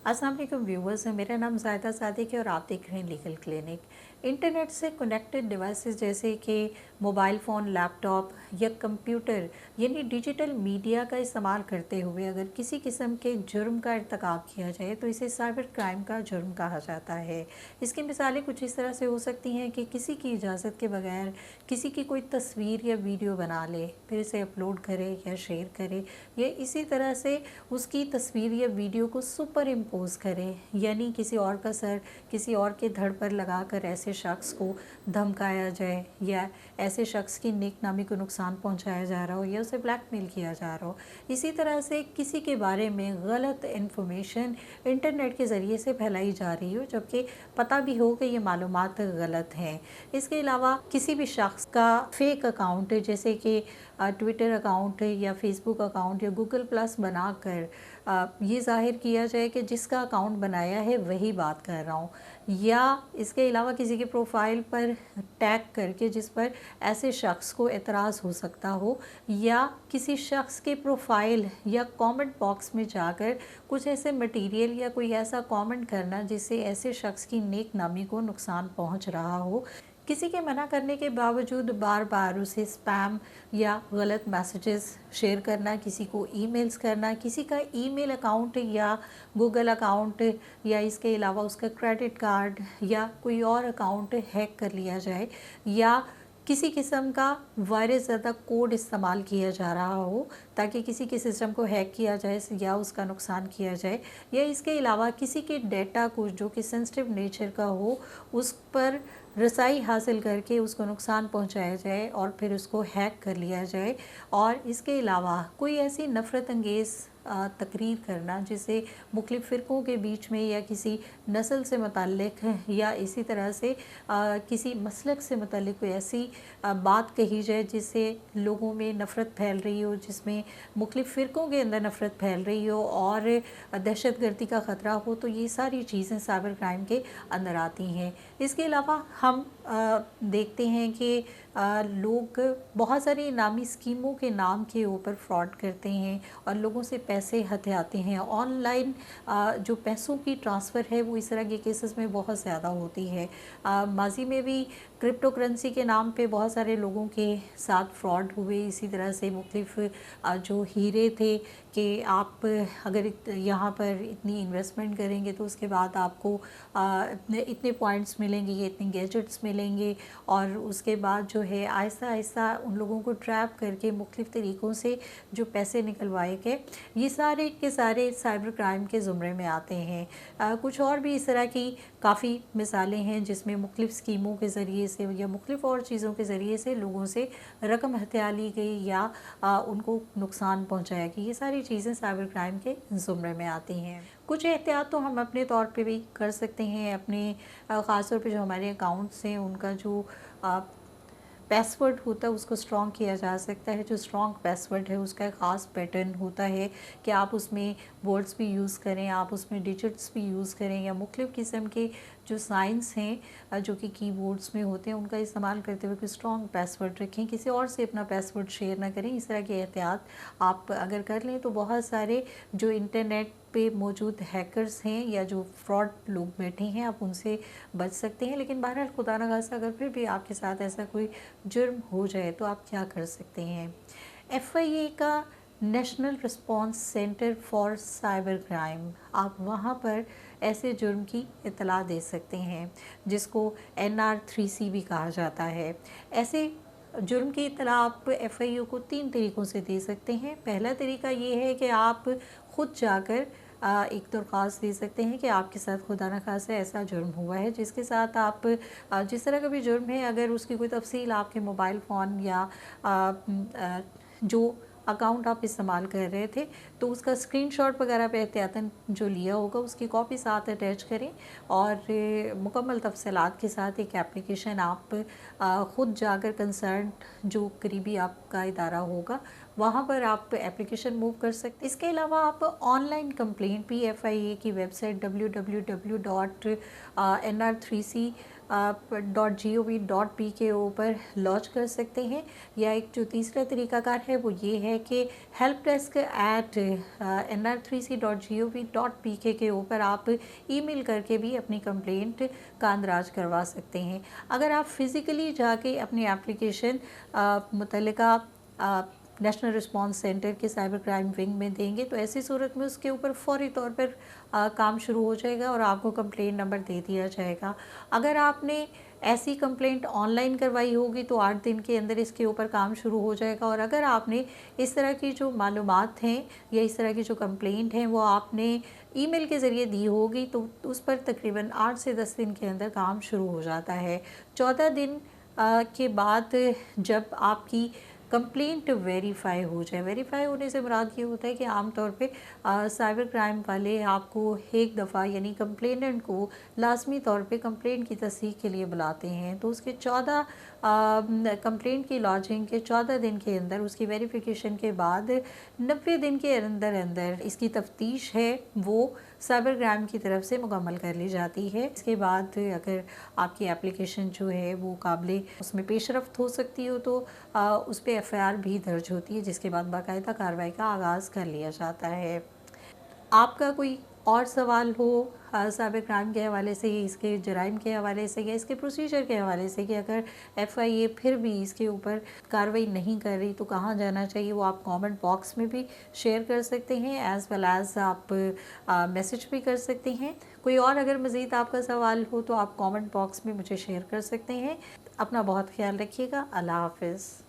अस्सलाम वालेकुम व्यूवर्स, मेरा नाम ज़ायदा सादिक है और आप देख रहे हैं लीगल क्लिनिक। इंटरनेट से कनेक्टेड डिवाइसेस जैसे कि मोबाइल फ़ोन, लैपटॉप या कंप्यूटर यानी डिजिटल मीडिया का इस्तेमाल करते हुए अगर किसी किस्म के जुर्म का इर्तिकाब किया जाए तो इसे साइबर क्राइम का जुर्म कहा जाता है। इसकी मिसालें कुछ इस तरह से हो सकती हैं कि किसी की इजाज़त के बगैर किसी की कोई तस्वीर या वीडियो बना ले, फिर इसे अपलोड करे या शेयर करे, या इसी तरह से उसकी तस्वीर या वीडियो को सुपर इम्पोज करें, यानी किसी और का सर किसी और के धड़ पर लगाकर ऐसे शख्स को धमकाया जाए या ऐसे शख्स की नेक नामी को नुकसान पहुंचाया जा रहा हो या उसे ब्लैकमेल किया जा रहा हो। इसी तरह से किसी के बारे में गलत इन्फॉर्मेशन इंटरनेट के ज़रिए से फैलाई जा रही हो जबकि पता भी हो कि ये मालूमात गलत हैं। इसके अलावा किसी भी शख्स का फेक अकाउंट जैसे कि ट्विटर अकाउंट या फेसबुक अकाउंट या गूगल प्लस बनाकर ये ज़ाहिर किया जाए कि जिसका अकाउंट बनाया है वही बात कर रहा हूँ, या इसके अलावा किसी के प्रोफाइल पर टैग करके जिस पर ऐसे शख्स को एतराज़ हो सकता हो, या किसी शख्स के प्रोफाइल या कमेंट बॉक्स में जाकर कुछ ऐसे मटेरियल या कोई ऐसा कमेंट करना जिससे ऐसे शख्स की नेक नामी को नुकसान पहुँच रहा हो। किसी के मना करने के बावजूद बार बार उसे स्पैम या गलत मैसेजेस शेयर करना, किसी को ईमेल्स करना, किसी का ईमेल अकाउंट या गूगल अकाउंट या इसके अलावा उसका क्रेडिट कार्ड या कोई और अकाउंट हैक कर लिया जाए, या किसी किस्म का वायरस ज़्यादा कोड इस्तेमाल किया जा रहा हो ताकि किसी के सिस्टम को हैक किया जाए या उसका नुकसान किया जाए, या इसके अलावा किसी के डेटा को जो कि सेंसिटिव नेचर का हो उस पर रसाई हासिल करके उसको नुकसान पहुंचाया जाए और फिर उसको हैक कर लिया जाए। और इसके अलावा कोई ऐसी नफ़रत अंगेज़ तकरीर करना जिसे मुख्तलिफ़ फ़िरक़ों के बीच में या किसी नस्ल से मुतल्लिक़ या इसी तरह से किसी मसलक से मुतल्लिक़ कोई ऐसी बात कही जाए जिससे लोगों में नफ़रत फैल रही हो, जिसमें मुख्तलिफ़ फ़िरक़ों के अंदर नफ़रत फैल रही हो और दहशतगर्दी का ख़तरा हो, तो ये सारी चीज़ें साइबर क्राइम के अंदर आती हैं। इसके अलावा हम देखते हैं कि लोग बहुत सारी इनामी स्कीमों के नाम के ऊपर फ्रॉड करते हैं और लोगों से पैसे हथियाते हैं। ऑनलाइन जो पैसों की ट्रांसफ़र है वो इस तरह के केसेस में बहुत ज़्यादा होती है। माजी में भी क्रिप्टो करेंसी के नाम पे बहुत सारे लोगों के साथ फ्रॉड हुए। इसी तरह से मुख्तलिफ़ जो हीरे थे कि आप अगर यहाँ पर इतनी इन्वेस्टमेंट करेंगे तो उसके बाद आपको इतने पॉइंट्स मिलेंगे, ये इतने गैजेट्स मिलेंगे, और उसके बाद जो है आहिस्ता आहिस्ता उन लोगों को ट्रैप करके मुख्तलिफ़ तरीक़ों से जो पैसे निकलवाए गए, ये सारे के सारे साइबर क्राइम के ज़ुमरे में आते हैं। कुछ और भी इस तरह की काफ़ी मिसालें हैं जिसमें मुख्तलिफ़ स्कीमों के ज़रिए से या मुख्तलिफ़ और चीज़ों के ज़रिए से लोगों से रकम हथिया ली गई या उनको नुकसान पहुंचाया गया। ये सारी चीज़ें साइबर क्राइम के ज़ुमरे में आती हैं। कुछ एहतियात तो हम अपने तौर पे भी कर सकते हैं। अपने ख़ास तौर पे जो हमारे अकाउंट्स हैं उनका जो पासवर्ड होता है उसको स्ट्रॉन्ग किया जा सकता है। जो स्ट्रॉन्ग पासवर्ड है उसका एक ख़ास पैटर्न होता है कि आप उसमें वर्ड्स भी यूज़ करें, आप उसमें डिजिट्स भी यूज़ करें, या मुख्तलिफ़ किस्म के जो साइंस हैं जो कि कीबोर्ड्स में होते हैं उनका इस्तेमाल करते हुए कोई स्ट्रॉन्ग पासवर्ड रखें। किसी और से अपना पासवर्ड शेयर ना करें। इस तरह की एहतियात आप अगर कर लें तो बहुत सारे जो इंटरनेट पे मौजूद हैकर्स हैं या जो फ्रॉड लोग बैठे हैं आप उनसे बच सकते हैं। लेकिन बहरहाल खुदा न खास्ता अगर फिर भी आपके साथ ऐसा कोई जुर्म हो जाए तो आप क्या कर सकते हैं। FIA का national response centre for cyber crime, आप वहाँ पर ऐसे जुर्म की इत्तला दे सकते हैं जिसको NR3C भी कहा जाता है। ऐसे जुर्म की इत्तला आप FIA को 3 तरीक़ों से दे सकते हैं। पहला तरीका ये है कि आप ख़ुद जाकर एक दरख्वास्त दे सकते हैं कि आपके साथ खुदा न खास्ता ऐसा जुर्म हुआ है, जिसके साथ आप जिस तरह का भी जुर्म है अगर उसकी कोई तफसील आपके मोबाइल फ़ोन या जो अकाउंट आप इस्तेमाल कर रहे थे तो उसका स्क्रीनशॉट वगैरह पे एहतियातन जो लिया होगा उसकी कॉपी साथ अटैच करें, और मुकम्मल तफसीलात के साथ एक एप्लीकेशन आप ख़ुद जाकर कंसर्न जो करीबी आपका इदारा होगा वहाँ पर आप एप्लीकेशन मूव कर सकते हैं। इसके अलावा आप ऑनलाइन कंप्लेंट भी FIA की वेबसाइट www.nr3c .gov.p के ऊपर लॉन्च कर सकते हैं। या एक जो तीसरा तरीका कार है वो ये है कि helpdesk@nr3c.gov.pk के ऊपर आप ईमेल करके भी अपनी कंप्लेंट का अंदराज करवा सकते हैं। अगर आप फिज़िकली जाके अपनी एप्लीकेशन मुतल्लिका नेशनल रिस्पांस सेंटर के साइबर क्राइम विंग में देंगे तो ऐसी सूरत में उसके ऊपर फौरी तौर पर काम शुरू हो जाएगा और आपको कंप्लेंट नंबर दे दिया जाएगा। अगर आपने ऐसी कंप्लेंट ऑनलाइन करवाई होगी तो 8 दिन के अंदर इसके ऊपर काम शुरू हो जाएगा। और अगर आपने इस तरह की जो मालूमात हैं या इस तरह की जो कंप्लेंट हैं वो आपने ईमेल के ज़रिए दी होगी तो उस पर तकरीबन 8 से 10 दिन के अंदर काम शुरू हो जाता है। 14 दिन के बाद जब आपकी कंप्लेंट वेरीफाई हो जाए, वेरीफाई होने से मुराद ये होता है कि आमतौर पे साइबर क्राइम वाले आपको एक दफ़ा यानी कंप्लेनेंट को लाजमी तौर पे कंप्लेंट की तस्दीक के लिए बुलाते हैं। तो उसके 14 कंप्लेंट की लॉन्चिंग के 14 दिन के अंदर उसकी वेरिफिकेशन के बाद 90 दिन के अंदर अंदर इसकी तफ्तीश है वो साइबर क्राइम की तरफ से मुकम्मल कर ली जाती है। इसके बाद अगर आपकी एप्लीकेशन जो है वो काबिल उसमें पेशरफ्त हो सकती हो तो उस पर FIR भी दर्ज होती है, जिसके बाद बाकायदा कार्रवाई का आगाज़ कर लिया जाता है। आपका कोई और सवाल हो साइबर क्राइम के हवाले से, इसके जराइम के हवाले से या इसके प्रोसीजर के हवाले से कि अगर FIA फिर भी इसके ऊपर कार्रवाई नहीं कर रही तो कहाँ जाना चाहिए, वो आप कमेंट बॉक्स में भी शेयर कर सकते हैं एज़ वेल एज़ आप मैसेज भी कर सकते हैं। कोई और अगर मज़ीद आपका सवाल हो तो आप कमेंट बॉक्स में मुझे शेयर कर सकते हैं। अपना बहुत ख्याल रखिएगा। अल्लाह हाफ़िज़।